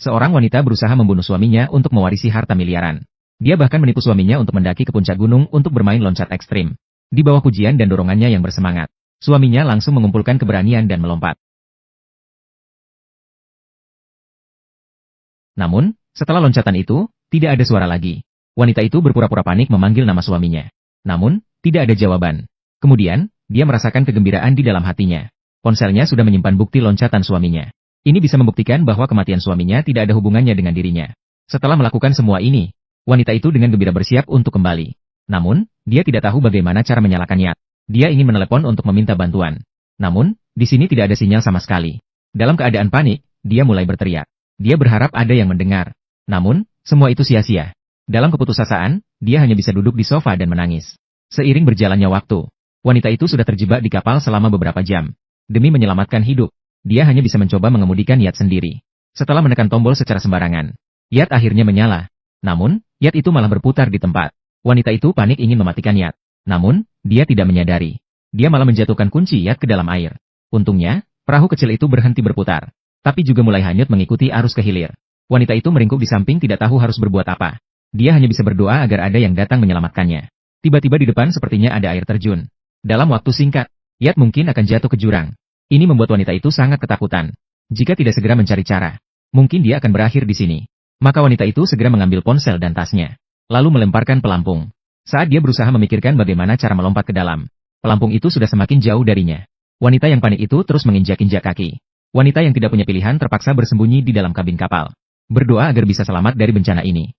Seorang wanita berusaha membunuh suaminya untuk mewarisi harta miliaran. Dia bahkan menipu suaminya untuk mendaki ke puncak gunung untuk bermain loncat ekstrim. Di bawah pujian dan dorongannya yang bersemangat, suaminya langsung mengumpulkan keberanian dan melompat. Namun, setelah loncatan itu, tidak ada suara lagi. Wanita itu berpura-pura panik memanggil nama suaminya. Namun, tidak ada jawaban. Kemudian, dia merasakan kegembiraan di dalam hatinya. Ponselnya sudah menyimpan bukti loncatan suaminya. Ini bisa membuktikan bahwa kematian suaminya tidak ada hubungannya dengan dirinya. Setelah melakukan semua ini, wanita itu dengan gembira bersiap untuk kembali. Namun, dia tidak tahu bagaimana cara menyalakannya. Dia ingin menelepon untuk meminta bantuan. Namun, di sini tidak ada sinyal sama sekali. Dalam keadaan panik, dia mulai berteriak. Dia berharap ada yang mendengar. Namun, semua itu sia-sia. Dalam keputusasaan, dia hanya bisa duduk di sofa dan menangis. Seiring berjalannya waktu, wanita itu sudah terjebak di kapal selama beberapa jam. Demi menyelamatkan hidup, dia hanya bisa mencoba mengemudikan yacht sendiri. Setelah menekan tombol secara sembarangan, yacht akhirnya menyala. Namun, yacht itu malah berputar di tempat. Wanita itu panik ingin mematikan yacht. Namun, dia tidak menyadari. Dia malah menjatuhkan kunci yacht ke dalam air. Untungnya, perahu kecil itu berhenti berputar. Tapi juga mulai hanyut mengikuti arus ke hilir. Wanita itu meringkuk di samping tidak tahu harus berbuat apa. Dia hanya bisa berdoa agar ada yang datang menyelamatkannya. Tiba-tiba di depan sepertinya ada air terjun. Dalam waktu singkat, yacht mungkin akan jatuh ke jurang. Ini membuat wanita itu sangat ketakutan. Jika tidak segera mencari cara, mungkin dia akan berakhir di sini. Maka wanita itu segera mengambil ponsel dan tasnya, lalu melemparkan pelampung. Saat dia berusaha memikirkan bagaimana cara melompat ke dalam, pelampung itu sudah semakin jauh darinya. Wanita yang panik itu terus menginjak-injak kaki. Wanita yang tidak punya pilihan terpaksa bersembunyi di dalam kabin kapal, berdoa agar bisa selamat dari bencana ini.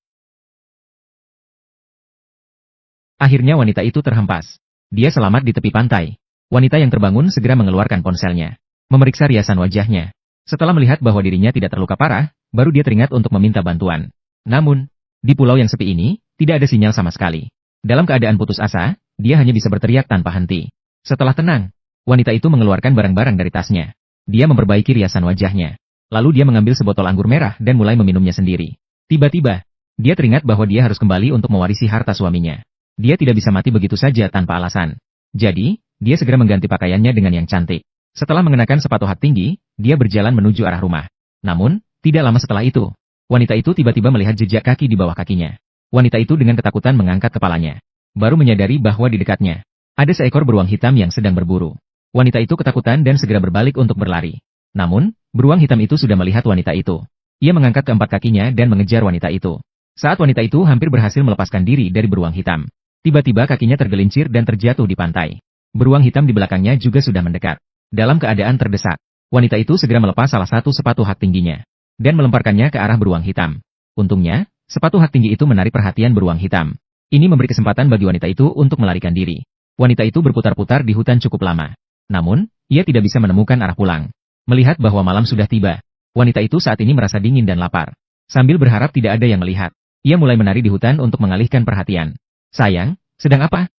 Akhirnya wanita itu terhempas. Dia selamat di tepi pantai. Wanita yang terbangun segera mengeluarkan ponselnya, memeriksa riasan wajahnya. Setelah melihat bahwa dirinya tidak terluka parah, baru dia teringat untuk meminta bantuan. Namun, di pulau yang sepi ini, tidak ada sinyal sama sekali. Dalam keadaan putus asa, dia hanya bisa berteriak tanpa henti. Setelah tenang, wanita itu mengeluarkan barang-barang dari tasnya. Dia memperbaiki riasan wajahnya. Lalu dia mengambil sebotol anggur merah dan mulai meminumnya sendiri. Tiba-tiba, dia teringat bahwa dia harus kembali untuk mewarisi harta suaminya. Dia tidak bisa mati begitu saja tanpa alasan. Jadi, dia segera mengganti pakaiannya dengan yang cantik. Setelah mengenakan sepatu hak tinggi, dia berjalan menuju arah rumah. Namun, tidak lama setelah itu, wanita itu tiba-tiba melihat jejak kaki di bawah kakinya. Wanita itu dengan ketakutan mengangkat kepalanya. Baru menyadari bahwa di dekatnya, ada seekor beruang hitam yang sedang berburu. Wanita itu ketakutan dan segera berbalik untuk berlari. Namun, beruang hitam itu sudah melihat wanita itu. Ia mengangkat keempat kakinya dan mengejar wanita itu. Saat wanita itu hampir berhasil melepaskan diri dari beruang hitam, tiba-tiba kakinya tergelincir dan terjatuh di pantai. Beruang hitam di belakangnya juga sudah mendekat. Dalam keadaan terdesak, wanita itu segera melepas salah satu sepatu hak tingginya dan melemparkannya ke arah beruang hitam. Untungnya, sepatu hak tinggi itu menarik perhatian beruang hitam. Ini memberi kesempatan bagi wanita itu untuk melarikan diri. Wanita itu berputar-putar di hutan cukup lama. Namun, ia tidak bisa menemukan arah pulang. Melihat bahwa malam sudah tiba, wanita itu saat ini merasa dingin dan lapar. Sambil berharap tidak ada yang melihat, ia mulai menari di hutan untuk mengalihkan perhatian. Sayang, sedang apa?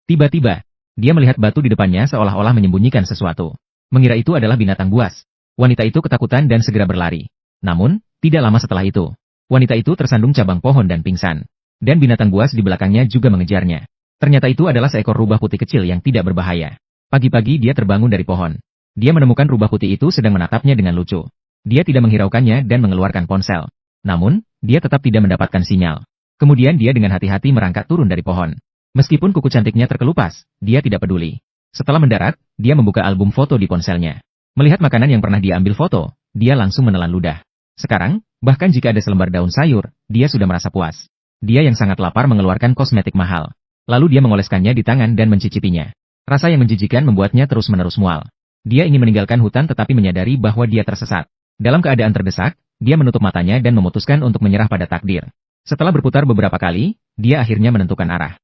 Tiba-tiba, dia melihat batu di depannya seolah-olah menyembunyikan sesuatu. Mengira itu adalah binatang buas. Wanita itu ketakutan dan segera berlari. Namun, tidak lama setelah itu, wanita itu tersandung cabang pohon dan pingsan. Dan binatang buas di belakangnya juga mengejarnya. Ternyata itu adalah seekor rubah putih kecil yang tidak berbahaya. Pagi-pagi dia terbangun dari pohon. Dia menemukan rubah putih itu sedang menatapnya dengan lucu. Dia tidak menghiraukannya dan mengeluarkan ponsel. Namun, dia tetap tidak mendapatkan sinyal. Kemudian dia dengan hati-hati merangkak turun dari pohon. Meskipun kuku cantiknya terkelupas, dia tidak peduli. Setelah mendarat, dia membuka album foto di ponselnya. Melihat makanan yang pernah dia ambil foto, dia langsung menelan ludah. Sekarang, bahkan jika ada selembar daun sayur, dia sudah merasa puas. Dia yang sangat lapar mengeluarkan kosmetik mahal. Lalu dia mengoleskannya di tangan dan mencicipinya. Rasa yang menjijikan membuatnya terus-menerus mual. Dia ingin meninggalkan hutan tetapi menyadari bahwa dia tersesat. Dalam keadaan terdesak, dia menutup matanya dan memutuskan untuk menyerah pada takdir. Setelah berputar beberapa kali, dia akhirnya menentukan arah.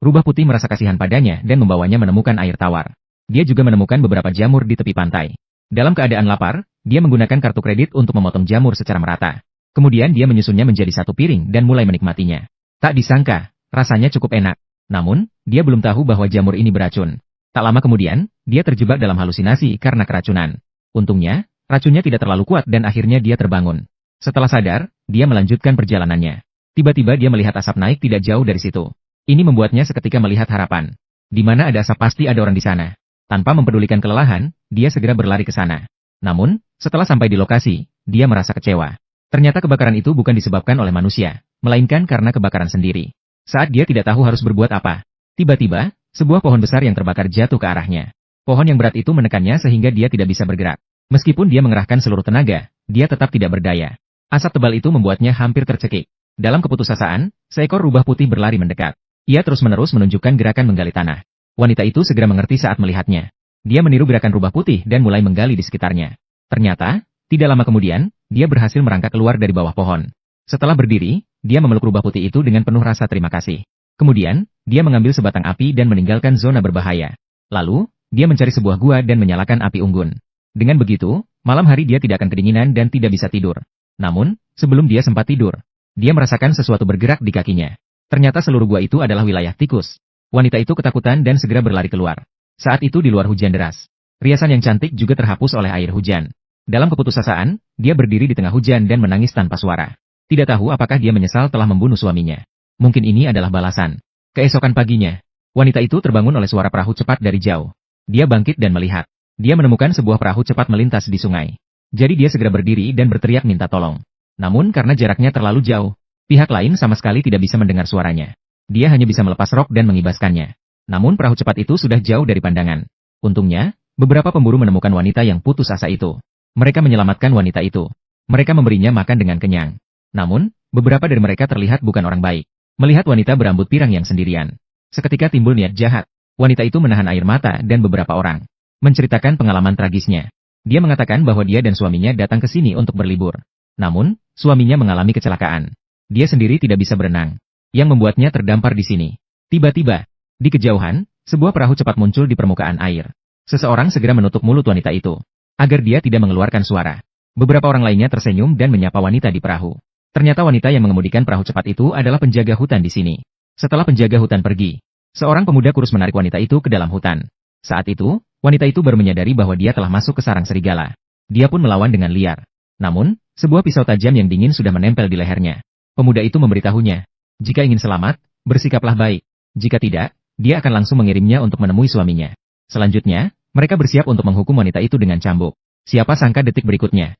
Rubah putih merasa kasihan padanya dan membawanya menemukan air tawar. Dia juga menemukan beberapa jamur di tepi pantai. Dalam keadaan lapar, dia menggunakan kartu kredit untuk memotong jamur secara merata. Kemudian dia menyusunnya menjadi satu piring dan mulai menikmatinya. Tak disangka, rasanya cukup enak. Namun, dia belum tahu bahwa jamur ini beracun. Tak lama kemudian, dia terjebak dalam halusinasi karena keracunan. Untungnya, racunnya tidak terlalu kuat dan akhirnya dia terbangun. Setelah sadar, dia melanjutkan perjalanannya. Tiba-tiba dia melihat asap naik tidak jauh dari situ. Ini membuatnya seketika melihat harapan. Di mana ada asap pasti ada orang di sana. Tanpa mempedulikan kelelahan, dia segera berlari ke sana. Namun, setelah sampai di lokasi, dia merasa kecewa. Ternyata kebakaran itu bukan disebabkan oleh manusia, melainkan karena kebakaran sendiri. Saat dia tidak tahu harus berbuat apa, tiba-tiba, sebuah pohon besar yang terbakar jatuh ke arahnya. Pohon yang berat itu menekannya sehingga dia tidak bisa bergerak. Meskipun dia mengerahkan seluruh tenaga, dia tetap tidak berdaya. Asap tebal itu membuatnya hampir tercekik. Dalam keputusasaan, seekor rubah putih berlari mendekat. Ia terus-menerus menunjukkan gerakan menggali tanah. Wanita itu segera mengerti saat melihatnya. Dia meniru gerakan rubah putih dan mulai menggali di sekitarnya. Ternyata, tidak lama kemudian, dia berhasil merangkak keluar dari bawah pohon. Setelah berdiri, dia memeluk rubah putih itu dengan penuh rasa terima kasih. Kemudian, dia mengambil sebatang api dan meninggalkan zona berbahaya. Lalu, dia mencari sebuah gua dan menyalakan api unggun. Dengan begitu, malam hari dia tidak akan kedinginan dan tidak bisa tidur. Namun, sebelum dia sempat tidur, dia merasakan sesuatu bergerak di kakinya. Ternyata seluruh gua itu adalah wilayah tikus. Wanita itu ketakutan dan segera berlari keluar. Saat itu di luar hujan deras. Riasan yang cantik juga terhapus oleh air hujan. Dalam keputusasaan, dia berdiri di tengah hujan dan menangis tanpa suara. Tidak tahu apakah dia menyesal telah membunuh suaminya. Mungkin ini adalah balasan. Keesokan paginya, wanita itu terbangun oleh suara perahu cepat dari jauh. Dia bangkit dan melihat. Dia menemukan sebuah perahu cepat melintas di sungai. Jadi dia segera berdiri dan berteriak minta tolong. Namun karena jaraknya terlalu jauh, pihak lain sama sekali tidak bisa mendengar suaranya. Dia hanya bisa melepas rok dan mengibaskannya. Namun perahu cepat itu sudah jauh dari pandangan. Untungnya, beberapa pemburu menemukan wanita yang putus asa itu. Mereka menyelamatkan wanita itu. Mereka memberinya makan dengan kenyang. Namun, beberapa dari mereka terlihat bukan orang baik. Melihat wanita berambut pirang yang sendirian, seketika timbul niat jahat. Wanita itu menahan air mata dan beberapa orang menceritakan pengalaman tragisnya. Dia mengatakan bahwa dia dan suaminya datang ke sini untuk berlibur. Namun, suaminya mengalami kecelakaan. Dia sendiri tidak bisa berenang, yang membuatnya terdampar di sini. Tiba-tiba, di kejauhan, sebuah perahu cepat muncul di permukaan air. Seseorang segera menutup mulut wanita itu, agar dia tidak mengeluarkan suara. Beberapa orang lainnya tersenyum dan menyapa wanita di perahu. Ternyata wanita yang mengemudikan perahu cepat itu adalah penjaga hutan di sini. Setelah penjaga hutan pergi, seorang pemuda kurus menarik wanita itu ke dalam hutan. Saat itu, wanita itu baru menyadari bahwa dia telah masuk ke sarang serigala. Dia pun melawan dengan liar. Namun, sebuah pisau tajam yang dingin sudah menempel di lehernya. Pemuda itu memberitahunya, jika ingin selamat, bersikaplah baik. Jika tidak, dia akan langsung mengirimnya untuk menemui suaminya. Selanjutnya, mereka bersiap untuk menghukum wanita itu dengan cambuk. Siapa sangka detik berikutnya,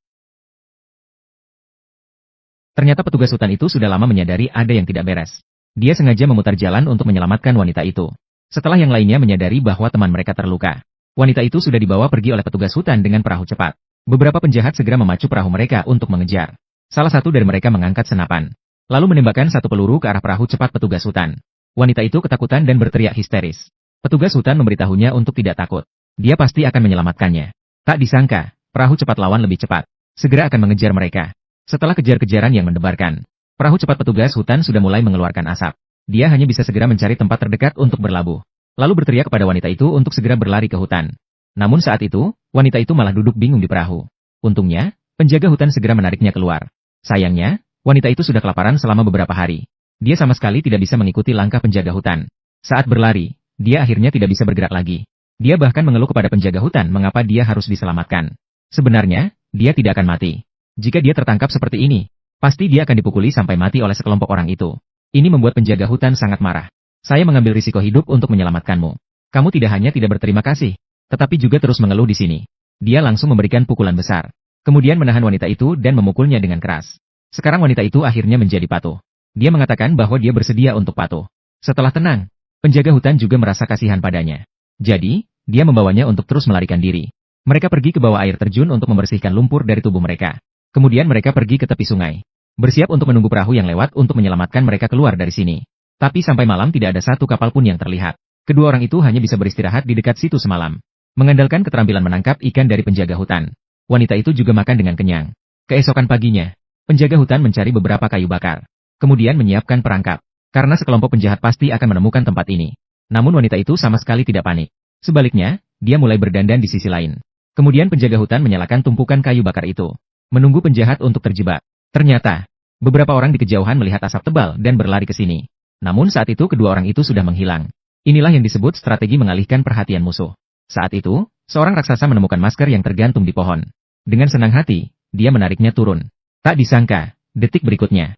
ternyata petugas hutan itu sudah lama menyadari ada yang tidak beres. Dia sengaja memutar jalan untuk menyelamatkan wanita itu. Setelah yang lainnya menyadari bahwa teman mereka terluka, wanita itu sudah dibawa pergi oleh petugas hutan dengan perahu cepat. Beberapa penjahat segera memacu perahu mereka untuk mengejar. Salah satu dari mereka mengangkat senapan, lalu menembakkan satu peluru ke arah perahu cepat petugas hutan. Wanita itu ketakutan dan berteriak histeris. Petugas hutan memberitahunya untuk tidak takut. Dia pasti akan menyelamatkannya. Tak disangka, perahu cepat lawan lebih cepat. Segera akan mengejar mereka. Setelah kejar-kejaran yang mendebarkan, perahu cepat petugas hutan sudah mulai mengeluarkan asap. Dia hanya bisa segera mencari tempat terdekat untuk berlabuh. Lalu berteriak kepada wanita itu untuk segera berlari ke hutan. Namun saat itu, wanita itu malah duduk bingung di perahu. Untungnya, penjaga hutan segera menariknya keluar. Sayangnya, wanita itu sudah kelaparan selama beberapa hari. Dia sama sekali tidak bisa mengikuti langkah penjaga hutan. Saat berlari, dia akhirnya tidak bisa bergerak lagi. Dia bahkan mengeluh kepada penjaga hutan mengapa dia harus diselamatkan. Sebenarnya, dia tidak akan mati. Jika dia tertangkap seperti ini, pasti dia akan dipukuli sampai mati oleh sekelompok orang itu. Ini membuat penjaga hutan sangat marah. Saya mengambil risiko hidup untuk menyelamatkanmu. Kamu tidak hanya tidak berterima kasih, tetapi juga terus mengeluh di sini. Dia langsung memberikan pukulan besar. Kemudian menahan wanita itu dan memukulnya dengan keras. Sekarang wanita itu akhirnya menjadi patuh. Dia mengatakan bahwa dia bersedia untuk patuh. Setelah tenang, penjaga hutan juga merasa kasihan padanya. Jadi, dia membawanya untuk terus melarikan diri. Mereka pergi ke bawah air terjun untuk membersihkan lumpur dari tubuh mereka. Kemudian mereka pergi ke tepi sungai. Bersiap untuk menunggu perahu yang lewat untuk menyelamatkan mereka keluar dari sini. Tapi sampai malam tidak ada satu kapal pun yang terlihat. Kedua orang itu hanya bisa beristirahat di dekat situ semalam. Mengandalkan keterampilan menangkap ikan dari penjaga hutan. Wanita itu juga makan dengan kenyang. Keesokan paginya, penjaga hutan mencari beberapa kayu bakar. Kemudian menyiapkan perangkap. Karena sekelompok penjahat pasti akan menemukan tempat ini. Namun wanita itu sama sekali tidak panik. Sebaliknya, dia mulai berdandan di sisi lain. Kemudian penjaga hutan menyalakan tumpukan kayu bakar itu. Menunggu penjahat untuk terjebak. Ternyata, beberapa orang di kejauhan melihat asap tebal dan berlari ke sini. Namun saat itu kedua orang itu sudah menghilang. Inilah yang disebut strategi mengalihkan perhatian musuh. Saat itu, seorang raksasa menemukan masker yang tergantung di pohon. Dengan senang hati, dia menariknya turun. Tak disangka, detik berikutnya,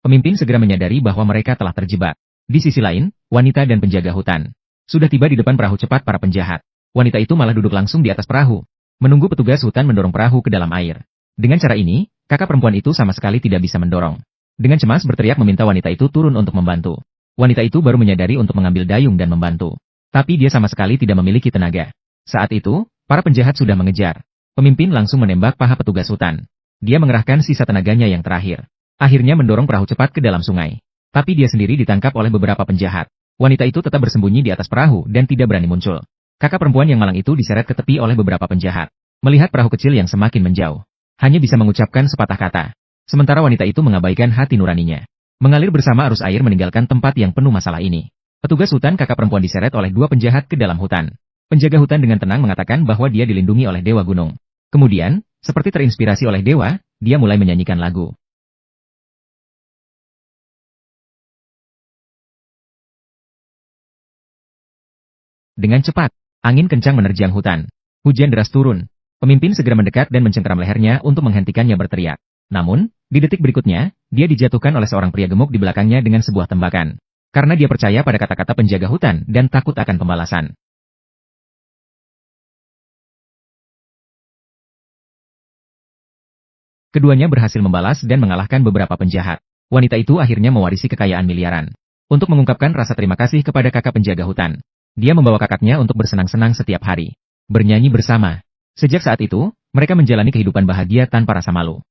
pemimpin segera menyadari bahwa mereka telah terjebak. Di sisi lain, wanita dan penjaga hutan sudah tiba di depan perahu cepat para penjahat. Wanita itu malah duduk langsung di atas perahu, menunggu petugas hutan mendorong perahu ke dalam air. Dengan cara ini, kakak perempuan itu sama sekali tidak bisa mendorong. Dengan cemas berteriak meminta wanita itu turun untuk membantu. Wanita itu baru menyadari untuk mengambil dayung dan membantu. Tapi dia sama sekali tidak memiliki tenaga. Saat itu, para penjahat sudah mengejar. Pemimpin langsung menembak paha petugas hutan. Dia mengerahkan sisa tenaganya yang terakhir. Akhirnya mendorong perahu cepat ke dalam sungai. Tapi dia sendiri ditangkap oleh beberapa penjahat. Wanita itu tetap bersembunyi di atas perahu dan tidak berani muncul. Kakak perempuan yang malang itu diseret ke tepi oleh beberapa penjahat. Melihat perahu kecil yang semakin menjauh, hanya bisa mengucapkan sepatah kata. Sementara wanita itu mengabaikan hati nuraninya. Mengalir bersama arus air meninggalkan tempat yang penuh masalah ini. Petugas hutan kakak perempuan diseret oleh dua penjahat ke dalam hutan. Penjaga hutan dengan tenang mengatakan bahwa dia dilindungi oleh Dewa Gunung. Kemudian, seperti terinspirasi oleh dewa, dia mulai menyanyikan lagu. Dengan cepat, angin kencang menerjang hutan. Hujan deras turun. Pemimpin segera mendekat dan mencengkeram lehernya untuk menghentikannya berteriak. Namun, di detik berikutnya, dia dijatuhkan oleh seorang pria gemuk di belakangnya dengan sebuah tembakan. Karena dia percaya pada kata-kata penjaga hutan dan takut akan pembalasan. Keduanya berhasil membalas dan mengalahkan beberapa penjahat. Wanita itu akhirnya mewarisi kekayaan miliaran. Untuk mengungkapkan rasa terima kasih kepada kakak penjaga hutan, dia membawa kakaknya untuk bersenang-senang setiap hari. Bernyanyi bersama. Sejak saat itu, mereka menjalani kehidupan bahagia tanpa rasa malu.